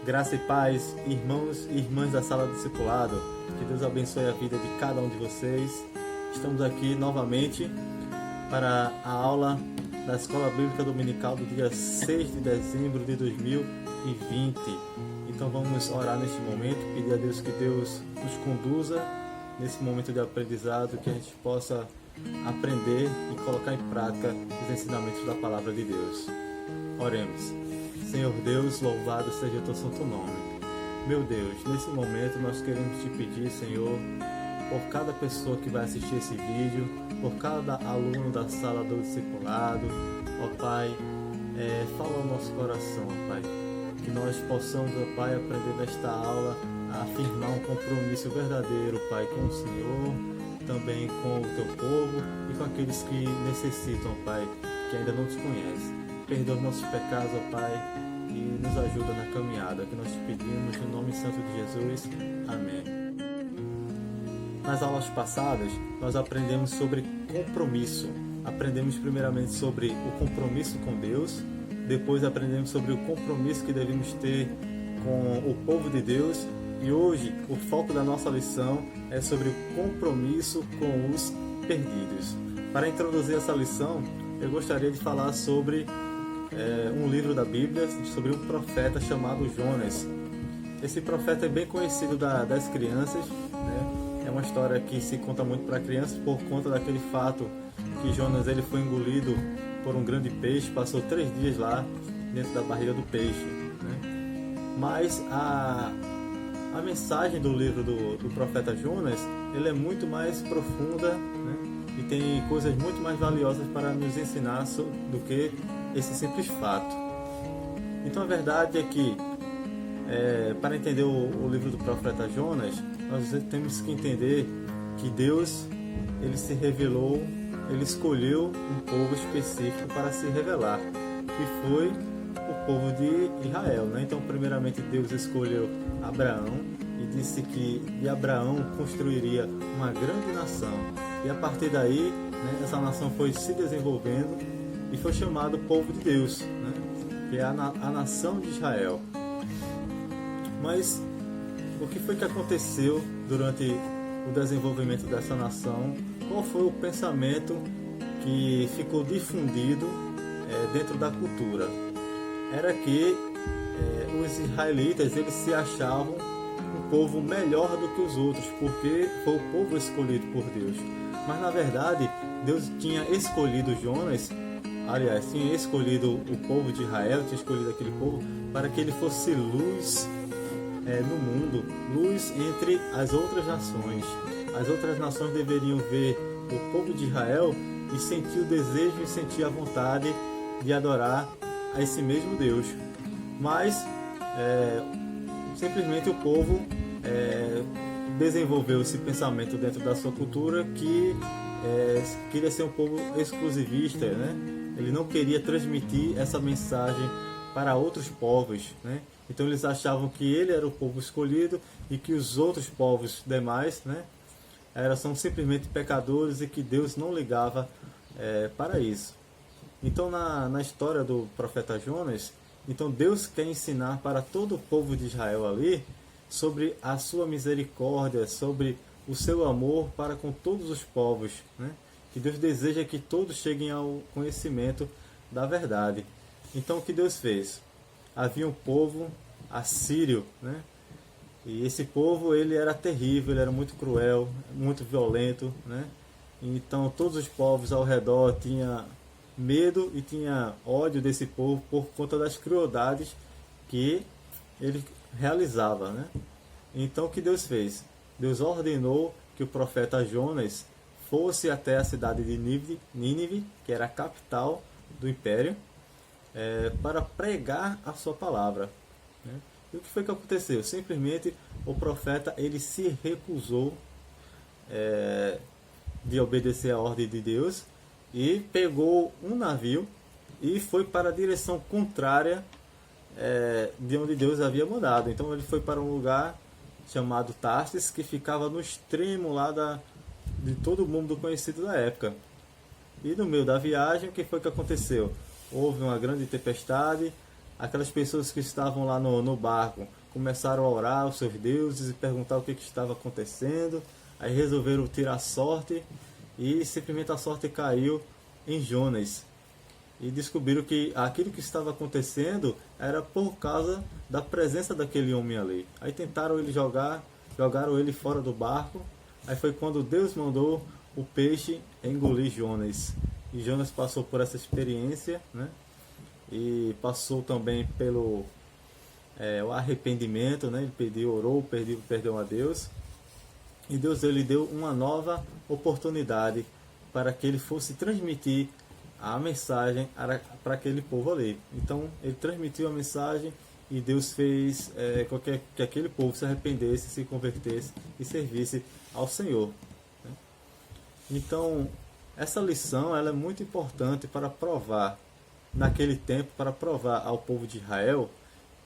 Graça e paz, irmãos e irmãs da Sala do Discipulado. Que Deus abençoe a vida de cada um de vocês. Estamos aqui novamente para a aula da Escola Bíblica Dominical do dia 6 de dezembro de 2020. Então vamos orar neste momento, pedir a Deus que Deus nos conduza nesse momento de aprendizado, que a gente possa aprender e colocar em prática os ensinamentos da Palavra de Deus. Oremos. Senhor Deus, louvado seja o teu santo nome. Meu Deus, nesse momento nós queremos te pedir, Senhor, por cada pessoa que vai assistir esse vídeo, por cada aluno da Sala do Discipulado, ó Pai, fala ao nosso coração, ó Pai, que nós possamos, ó Pai, aprender nesta aula a afirmar um compromisso verdadeiro, Pai, com o Senhor, também com o teu povo e com aqueles que necessitam, Pai, que ainda não te conhecem. Perdoa os nossos pecados, ó Pai, e nos ajuda na caminhada, que nós te pedimos no nome santo de Jesus. Amém. Nas aulas passadas, nós aprendemos sobre compromisso. Aprendemos primeiramente sobre o compromisso com Deus, depois aprendemos sobre o compromisso que devemos ter com o povo de Deus, e hoje o foco da nossa lição é sobre o compromisso com os perdidos. Para introduzir essa lição, eu gostaria de falar sobre um livro da Bíblia, sobre um profeta chamado Jonas. Esse profeta é bem conhecido das crianças, né? É uma história que se conta muito para crianças por conta daquele fato que Jonas ele foi engolido por um grande peixe, passou 3 dias lá dentro da barriga do peixe, né? Mas a mensagem do livro do profeta Jonas, ele é muito mais profunda, né? E tem coisas muito mais valiosas para nos ensinar do que esse simples fato. Então a verdade é que para entender o livro do profeta Jonas, nós temos que entender que Deus ele se revelou, ele escolheu um povo específico para se revelar, que foi o povo de Israel, né? Então primeiramente Deus escolheu Abraão e disse que de Abraão construiria uma grande nação, e a partir daí, né, essa nação foi se desenvolvendo e foi chamado povo de Deus, né? Que é a nação de Israel. Mas o que foi que aconteceu durante o desenvolvimento dessa nação? Qual foi o pensamento que ficou difundido dentro da cultura? Era que os israelitas eles se achavam um povo melhor do que os outros, porque foi o povo escolhido por Deus. Mas na verdade, Deus tinha escolhido Jonas, aliás, tinha escolhido o povo de Israel, tinha escolhido aquele povo para que ele fosse luz no mundo, luz entre as outras nações. As outras nações deveriam ver o povo de Israel e sentir o desejo e sentir a vontade de adorar a esse mesmo Deus. Mas simplesmente o povo desenvolveu esse pensamento dentro da sua cultura que queria ser um povo exclusivista, né? Ele não queria transmitir essa mensagem para outros povos, né? Então eles achavam que ele era o povo escolhido e que os outros povos demais, né, são simplesmente pecadores e que Deus não ligava para isso. Então na história do profeta Jonas, então Deus quer ensinar para todo o povo de Israel ali sobre a sua misericórdia, sobre o seu amor para com todos os povos, né? Que Deus deseja que todos cheguem ao conhecimento da verdade. Então o que Deus fez? Havia um povo assírio, né? E esse povo ele era terrível, ele era muito cruel, muito violento, né? Então todos os povos ao redor tinham medo e tinha ódio desse povo por conta das crueldades que ele realizava, né? Então o que Deus fez? Deus ordenou que o profeta Jonas fosse até a cidade de Nínive, que era a capital do império, para pregar a sua palavra, né? E o que foi que aconteceu? Simplesmente o profeta ele se recusou de obedecer a ordem de Deus e pegou um navio e foi para a direção contrária de onde Deus havia mandado. Então ele foi para um lugar chamado Tarsis, que ficava no extremo lá de todo o mundo conhecido da época. E no meio da viagem, o que foi que aconteceu? Houve uma grande tempestade, aquelas pessoas que estavam lá no barco começaram a orar aos seus deuses e perguntar o que estava acontecendo. Aí resolveram tirar sorte e simplesmente a sorte caiu em Jonas. E descobriram que aquilo que estava acontecendo era por causa da presença daquele homem ali. Aí tentaram ele jogaram ele fora do barco. Aí foi quando Deus mandou o peixe engolir Jonas. E Jonas passou por essa experiência, né? E passou também pelo o arrependimento, né? Ele orou, pediu perdão a Deus. E Deus lhe deu uma nova oportunidade para que ele fosse transmitir a mensagem para aquele povo ali. Então ele transmitiu a mensagem e Deus fez que aquele povo se arrependesse, se convertesse e servisse ao Senhor. Então essa lição ela é muito importante para provar, naquele tempo, para provar ao povo de Israel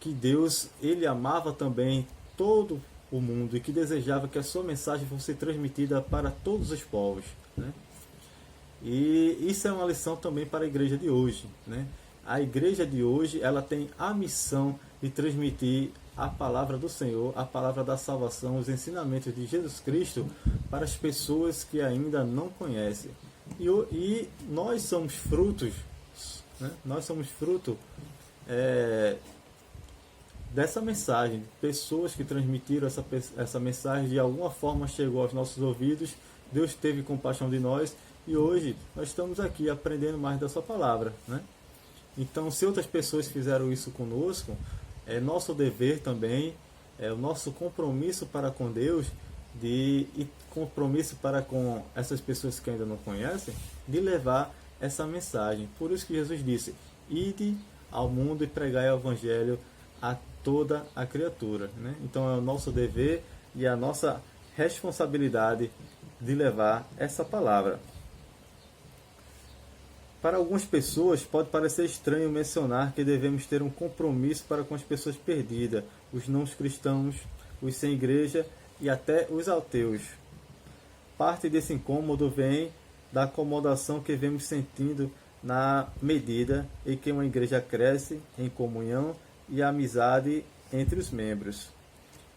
que Deus ele amava também todo o mundo e que desejava que a sua mensagem fosse transmitida para todos os povos, né? E isso é uma lição também para a igreja de hoje, né? A igreja de hoje ela tem a missão de transmitir a palavra do Senhor, a palavra da salvação, os ensinamentos de Jesus Cristo para as pessoas que ainda não conhecem. E nós somos frutos, né? Nós somos fruto dessa mensagem. Pessoas que transmitiram essa mensagem, de alguma forma chegou aos nossos ouvidos, Deus teve compaixão de nós e hoje nós estamos aqui aprendendo mais da sua palavra, né? Então, se outras pessoas fizeram isso conosco, é nosso dever também, é o nosso compromisso para com Deus e compromisso para com essas pessoas que ainda não conhecem, de levar essa mensagem. Por isso que Jesus disse: ide ao mundo e pregai o evangelho a toda a criatura, né? Então é o nosso dever e a nossa responsabilidade de levar essa palavra. Para algumas pessoas pode parecer estranho mencionar que devemos ter um compromisso para com as pessoas perdidas, os não cristãos, os sem igreja e até os ateus. Parte desse incômodo vem da acomodação que vemos sentindo na medida em que uma igreja cresce em comunhão e amizade entre os membros.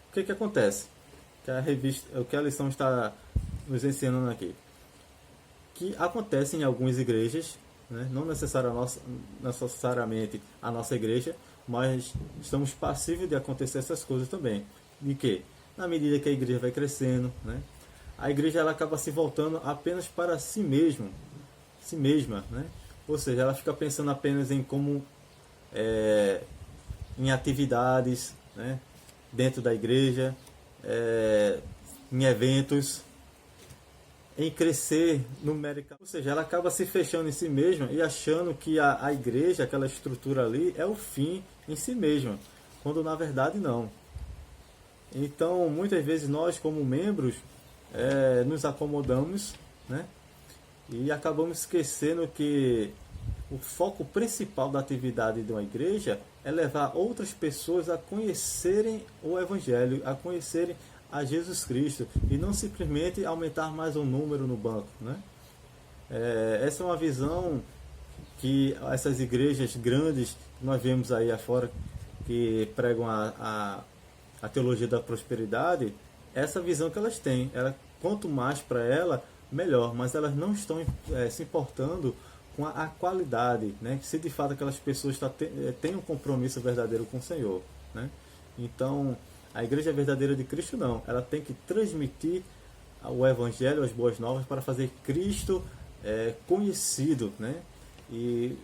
O que acontece? O que a lição está nos ensinando aqui? Que acontece em algumas igrejas, né? Não necessariamente a nossa igreja, mas estamos passíveis de acontecer essas coisas também. De que? Na medida que a igreja vai crescendo, né? A igreja ela acaba se voltando apenas para si mesma, né? Ou seja, ela fica pensando apenas em como em atividades, né, dentro da igreja, em eventos, em crescer numericamente. Ou seja, ela acaba se fechando em si mesma e achando que a igreja, aquela estrutura ali, é o fim em si mesma, quando na verdade não. Então, muitas vezes nós, como membros, nos acomodamos, né, e acabamos esquecendo que o foco principal da atividade de uma igreja é levar outras pessoas a conhecerem o Evangelho, a conhecerem a Jesus Cristo, e não simplesmente aumentar mais um número no banco, né? Essa é uma visão que essas igrejas grandes que nós vemos aí afora, que pregam a teologia da prosperidade, essa visão que elas têm. Quanto mais para ela, melhor, mas elas não estão se importando com a qualidade, né? Se de fato aquelas pessoas têm um compromisso verdadeiro com o Senhor, né? Então, a igreja verdadeira de Cristo não. Ela tem que transmitir o Evangelho, as boas novas, para fazer Cristo conhecido, né? E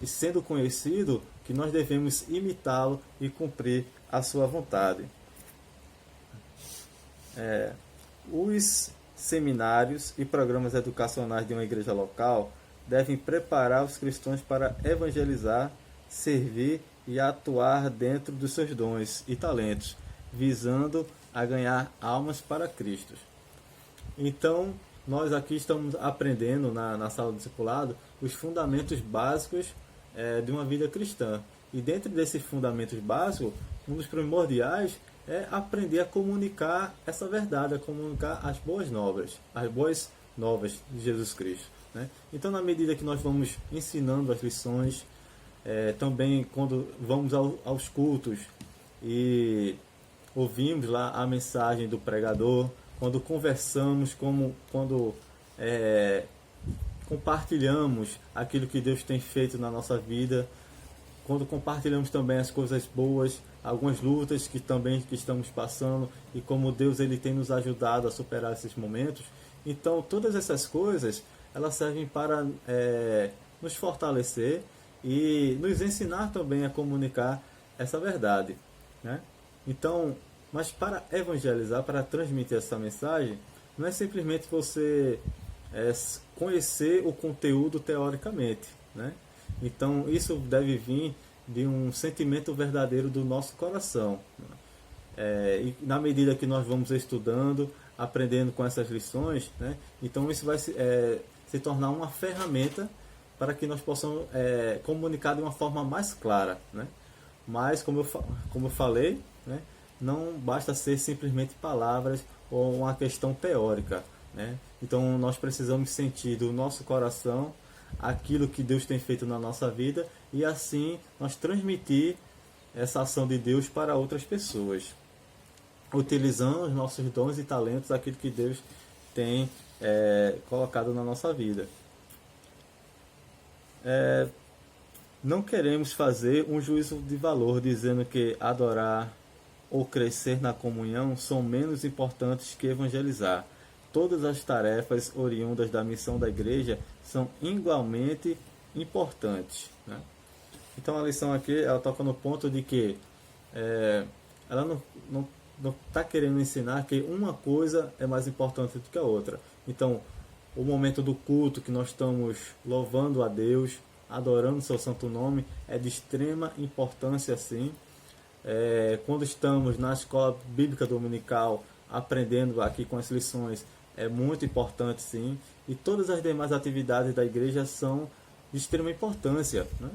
sendo conhecido, que nós devemos imitá-lo e cumprir a sua vontade. Os seminários e programas educacionais de uma igreja local devem preparar os cristãos para evangelizar, servir e atuar dentro dos seus dons e talentos, visando a ganhar almas para Cristo. Então, nós aqui estamos aprendendo na sala do discipulado os fundamentos básicos de uma vida cristã. E dentro desses fundamentos básicos, um dos primordiais é aprender a comunicar essa verdade, a comunicar as boas novas de Jesus Cristo, né? Então, na medida que nós vamos ensinando as lições, também quando vamos aos cultos, e ouvimos lá a mensagem do pregador, quando conversamos, quando compartilhamos aquilo que Deus tem feito na nossa vida, quando compartilhamos também as coisas boas, algumas lutas que estamos passando e como Deus ele tem nos ajudado a superar esses momentos. Então todas essas coisas elas servem para nos fortalecer e nos ensinar também a comunicar essa verdade, né? Então, mas para evangelizar, para transmitir essa mensagem, não é simplesmente você conhecer o conteúdo teoricamente, né? Então isso deve vir de um sentimento verdadeiro do nosso coração. E na medida que nós vamos estudando, aprendendo com essas lições, né? Então isso vai se tornar uma ferramenta para que nós possamos comunicar de uma forma mais clara, né? Mas como eu falei, né? Não basta ser simplesmente palavras ou uma questão teórica, né? Então nós precisamos sentir do nosso coração aquilo que Deus tem feito na nossa vida e assim nós transmitir essa ação de Deus para outras pessoas, utilizando os nossos dons e talentos, aquilo que Deus tem colocado na nossa vida. Não queremos fazer um juízo de valor dizendo que adorar ou crescer na comunhão são menos importantes que evangelizar. Todas as tarefas oriundas da missão da igreja são igualmente importantes, né? Então a lição aqui ela toca no ponto de que ela não está querendo ensinar que uma coisa é mais importante do que a outra. Então o momento do culto que nós estamos louvando a Deus, adorando o seu santo nome, é de extrema importância sim. Quando estamos na escola bíblica dominical aprendendo aqui com as lições, é muito importante sim, e todas as demais atividades da igreja são de extrema importância, né?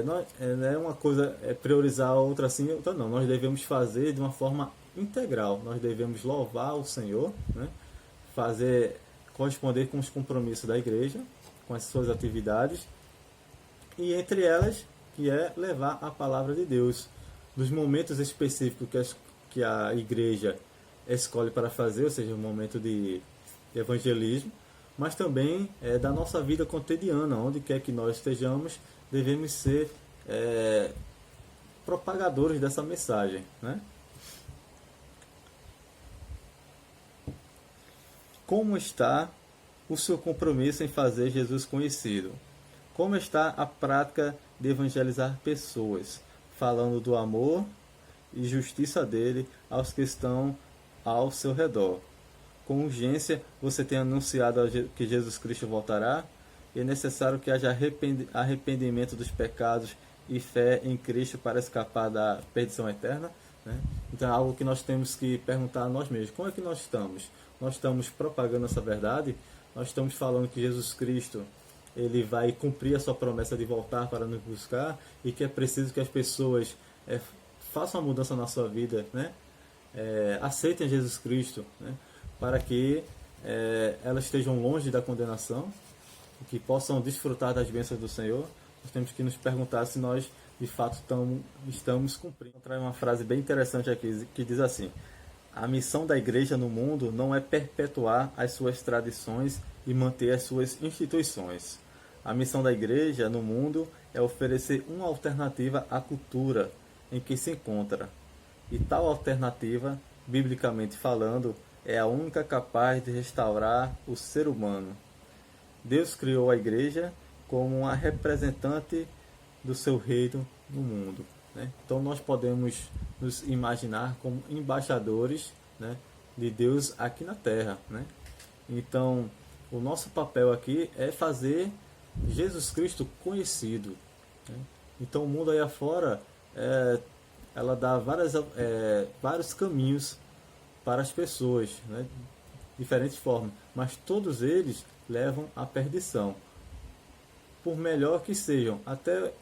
Não é uma coisa priorizar a outra assim, outra não. Nós devemos fazer de uma forma integral. Nós devemos louvar o Senhor, né? Corresponder com os compromissos da igreja, com as suas atividades, e entre elas, que é levar a palavra de Deus. Nos momentos específicos que a igreja escolhe para fazer, ou seja, um momento de evangelismo, mas também da nossa vida cotidiana, onde quer que nós estejamos, devemos ser propagadores dessa mensagem, né? Como está o seu compromisso em fazer Jesus conhecido? Como está a prática de evangelizar pessoas, falando do amor e justiça dele aos que estão ao seu redor? Com urgência, você tem anunciado que Jesus Cristo voltará e é necessário que haja arrependimento dos pecados e fé em Cristo para escapar da perdição eterna, né? Então é algo que nós temos que perguntar a nós mesmos. Como é que nós estamos? Nós estamos propagando essa verdade? Nós estamos falando que Jesus Cristo ele vai cumprir a sua promessa de voltar para nos buscar e que é preciso que as pessoas façam uma mudança na sua vida, né? Aceitem Jesus Cristo, né? Para que elas estejam longe da condenação e que possam desfrutar das bênçãos do Senhor. Nós temos que nos perguntar se nós de fato estamos cumprindo. Vou trazer uma frase bem interessante aqui que diz assim: a missão da igreja no mundo não é perpetuar as suas tradições e manter as suas instituições. A missão da igreja no mundo é oferecer uma alternativa à cultura em que se encontra. E tal alternativa, biblicamente falando, é a única capaz de restaurar o ser humano. Deus criou a igreja como uma representante do seu reino no mundo, né? Então nós podemos nos imaginar como embaixadores, né, de Deus aqui na terra, né? Então o nosso papel aqui é fazer Jesus Cristo conhecido, né? Então o mundo aí afora ela dá vários caminhos para as pessoas, né? Diferentes formas, mas todos eles levam à perdição, por melhor que sejam. Até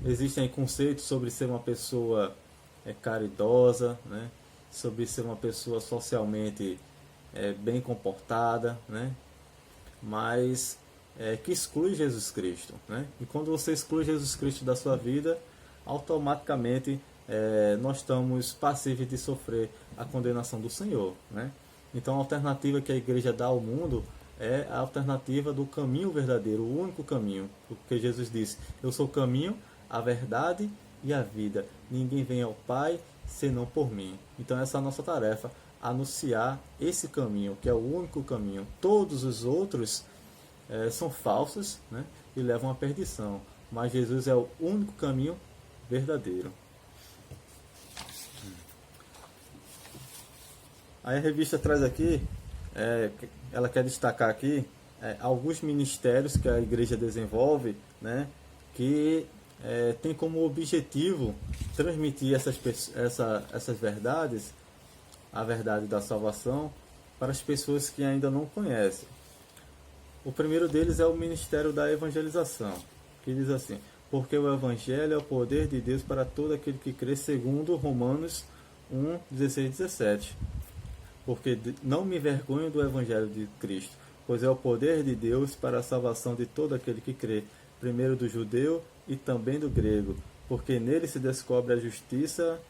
existem conceitos sobre ser uma pessoa caridosa, né? Sobre ser uma pessoa socialmente bem comportada, né? Mas que exclui Jesus Cristo, né? E quando você exclui Jesus Cristo da sua vida, automaticamente nós estamos passíveis de sofrer a condenação do Senhor, né? Então a alternativa que a igreja dá ao mundo é a alternativa do caminho verdadeiro, o único caminho, porque Jesus disse: eu sou o caminho, a verdade e a vida, ninguém vem ao Pai senão por mim. Então essa é a nossa tarefa, anunciar esse caminho, que é o único caminho. Todos os outros são falsos, né, e levam à perdição, mas Jesus é o único caminho verdadeiro. Aí a revista traz aqui, ela quer destacar aqui alguns ministérios que a igreja desenvolve, né, que tem como objetivo transmitir essas verdades, a verdade da salvação, para as pessoas que ainda não conhecem. O primeiro deles é o ministério da evangelização, que diz assim: porque o evangelho é o poder de Deus para todo aquele que crê, segundo Romanos 1, 16 e 17. Porque não me envergonho do evangelho de Cristo, pois é o poder de Deus para a salvação de todo aquele que crê, primeiro do judeu e também do grego, porque nele se descobre a justiça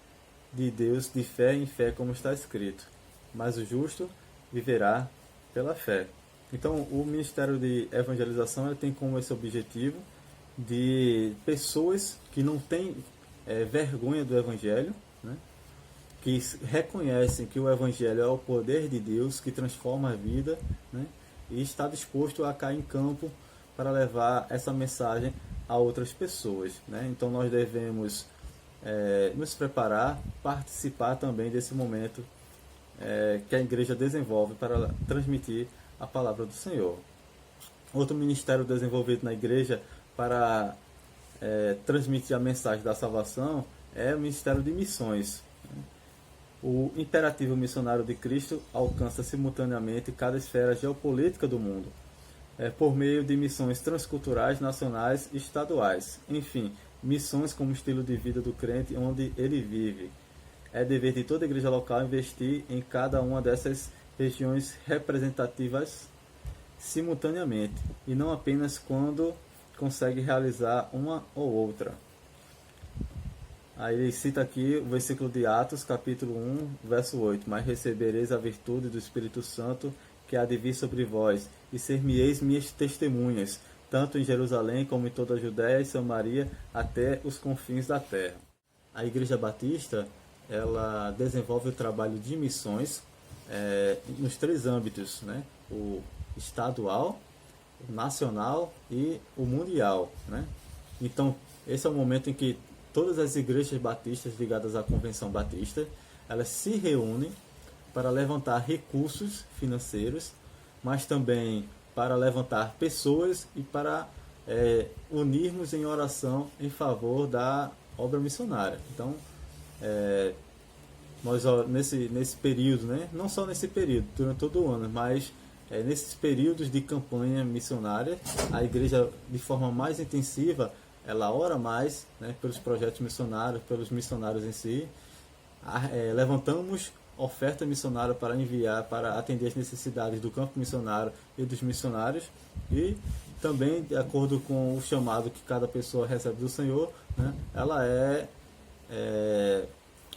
de Deus de fé em fé, como está escrito: mas o justo viverá pela fé. Então, o Ministério de Evangelização ele tem como esse objetivo de pessoas que não têm vergonha do Evangelho, né? Que reconhecem que o Evangelho é o poder de Deus que transforma a vida, né? E está disposto a cair em campo para levar essa mensagem a outras pessoas, né? Então, nós devemos nos preparar, participar também desse momento que a igreja desenvolve para transmitir a palavra do Senhor. Outro ministério desenvolvido na igreja para transmitir a mensagem da salvação é o ministério de missões. O imperativo missionário de Cristo alcança simultaneamente cada esfera geopolítica do mundo, por meio de missões transculturais, nacionais e estaduais. Enfim, missões como estilo de vida do crente onde ele vive. É dever de toda igreja local investir em cada uma dessas regiões representativas simultaneamente, e não apenas quando consegue realizar uma ou outra. Aí ele cita aqui o versículo de Atos, capítulo 1, verso 8: mas recebereis a virtude do Espírito Santo que há de vir sobre vós, e ser-me-eis minhas testemunhas, tanto em Jerusalém como em toda a Judéia e Samaria, até os confins da terra. A Igreja Batista, ela desenvolve o trabalho de missões nos três âmbitos, né? O estadual, o nacional e o mundial, né? Então, esse é o momento em que todas as igrejas batistas ligadas à Convenção Batista, elas se reúnem para levantar recursos financeiros, mas também para levantar pessoas e para unirmos em oração em favor da obra missionária. Então, nós nesse período, né, não só nesse período, durante todo o ano, mas nesses períodos de campanha missionária, a igreja de forma mais intensiva, ela ora mais, né, pelos projetos missionários, pelos missionários em si. Levantamos oferta missionária para enviar, para atender as necessidades do campo missionário e dos missionários, e também, de acordo com o chamado que cada pessoa recebe do Senhor, né, ela é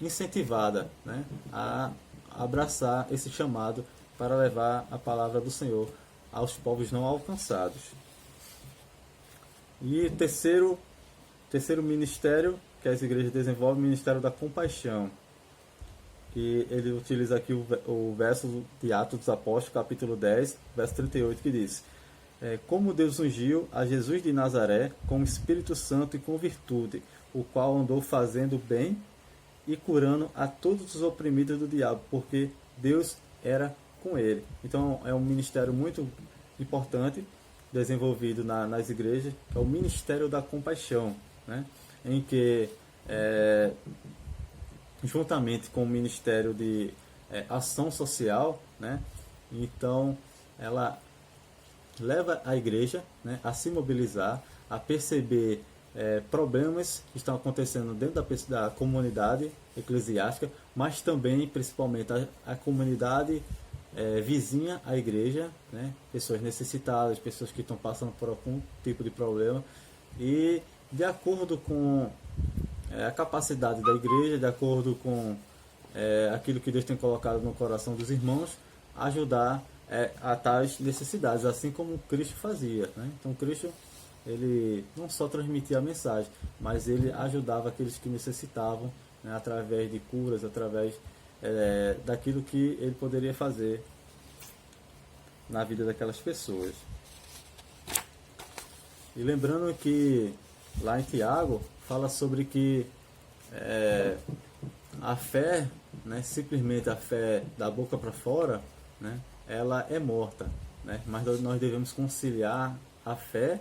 incentivada, né, a abraçar esse chamado para levar a palavra do Senhor aos povos não alcançados. E terceiro ministério que as igrejas desenvolvem, o ministério da compaixão, que ele utiliza aqui o verso de Atos dos Apóstolos, capítulo 10, verso 38, que diz: como Deus ungiu a Jesus de Nazaré com o Espírito Santo e com virtude, o qual andou fazendo bem e curando a todos os oprimidos do diabo, porque Deus era com ele. Então é um ministério muito importante desenvolvido nas igrejas, que é o ministério da compaixão, né? Em que juntamente com o ministério de ação social, né? Então ela leva a igreja, né, a se mobilizar, a perceber problemas que estão acontecendo dentro da comunidade eclesiástica, mas também, principalmente, a comunidade vizinha à igreja, né? Pessoas necessitadas, pessoas que estão passando por algum tipo de problema, e de acordo com a capacidade da igreja, de acordo com aquilo que Deus tem colocado no coração dos irmãos, ajudar a tais necessidades, assim como Cristo fazia, né? Então Cristo, ele não só transmitia a mensagem, mas ele ajudava aqueles que necessitavam, né, através de curas, através daquilo que ele poderia fazer na vida daquelas pessoas. E lembrando que lá em Tiago fala sobre que a fé, né, simplesmente a fé da boca para fora, né, ela é morta, né, mas nós devemos conciliar a fé,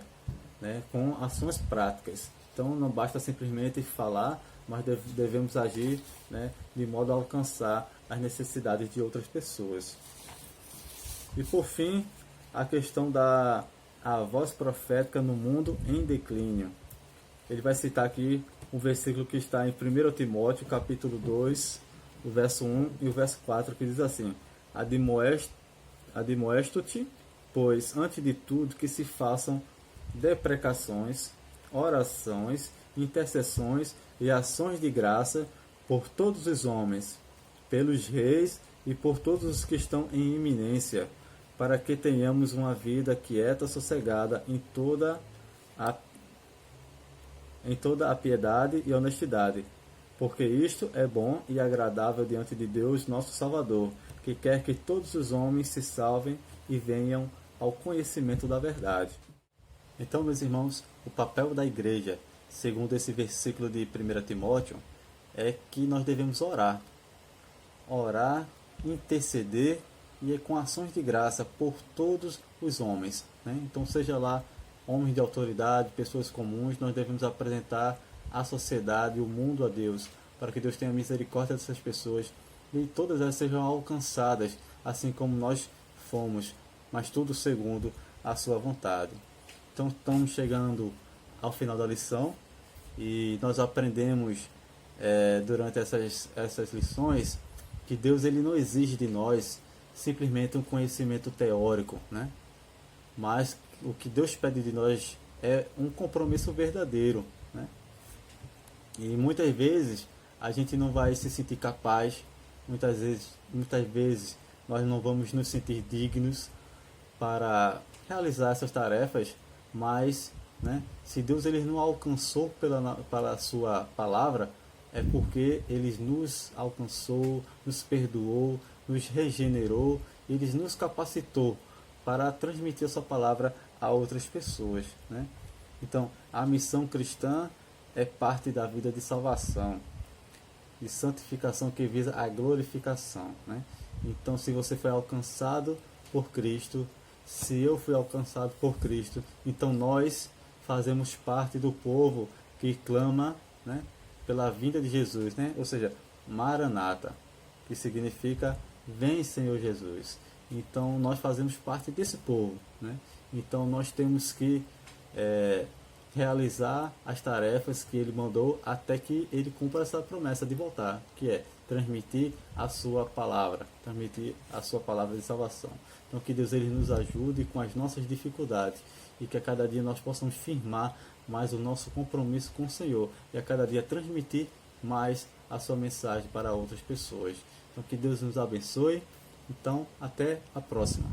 né, com ações práticas. Então não basta simplesmente falar, mas devemos agir, né, de modo a alcançar as necessidades de outras pessoas. E por fim, a questão da voz profética no mundo em declínio. Ele vai citar aqui um versículo que está em 1 Timóteo, capítulo 2, o verso 1 e o verso 4, que diz assim: Admoesto-te, pois, antes de tudo, que se façam deprecações, orações, intercessões e ações de graça por todos os homens, pelos reis e por todos os que estão em iminência, para que tenhamos uma vida quieta, sossegada em toda a piedade e honestidade, porque isto é bom e agradável diante de Deus, nosso Salvador, que quer que todos os homens se salvem e venham ao conhecimento da verdade. Então, meus irmãos, o papel da igreja, segundo esse versículo de 1 Timóteo, é que nós devemos orar, interceder e com ações de graça por todos os homens, né? Então, seja lá homens de autoridade, pessoas comuns, nós devemos apresentar à sociedade, o mundo a Deus, para que Deus tenha misericórdia dessas pessoas e todas elas sejam alcançadas, assim como nós fomos, mas tudo segundo a sua vontade. Então, estamos chegando ao final da lição e nós aprendemos durante essas lições que Deus, ele não exige de nós simplesmente um conhecimento teórico, né? Mas o que Deus pede de nós é um compromisso verdadeiro, né? E muitas vezes a gente não vai se sentir capaz, muitas vezes nós não vamos nos sentir dignos para realizar essas tarefas, mas, né, se Deus, ele nos alcançou pela sua palavra, é porque ele nos alcançou, nos perdoou, nos regenerou, ele nos capacitou para transmitir a sua palavra a outras pessoas, né? Então, a missão cristã é parte da vida de salvação, de santificação que visa a glorificação, né? Então, se você foi alcançado por Cristo, se eu fui alcançado por Cristo, então nós fazemos parte do povo que clama, né, pela vinda de Jesus, né? Ou seja, Maranata, que significa vem, Senhor Jesus. Então nós fazemos parte desse povo, né? Então nós temos que realizar as tarefas que ele mandou até que ele cumpra essa promessa de voltar, que é transmitir a sua palavra de salvação. Então que Deus, ele nos ajude com as nossas dificuldades e que a cada dia nós possamos firmar mais o nosso compromisso com o Senhor e a cada dia transmitir mais a sua mensagem para outras pessoas. Então que Deus nos abençoe. Então, até a próxima.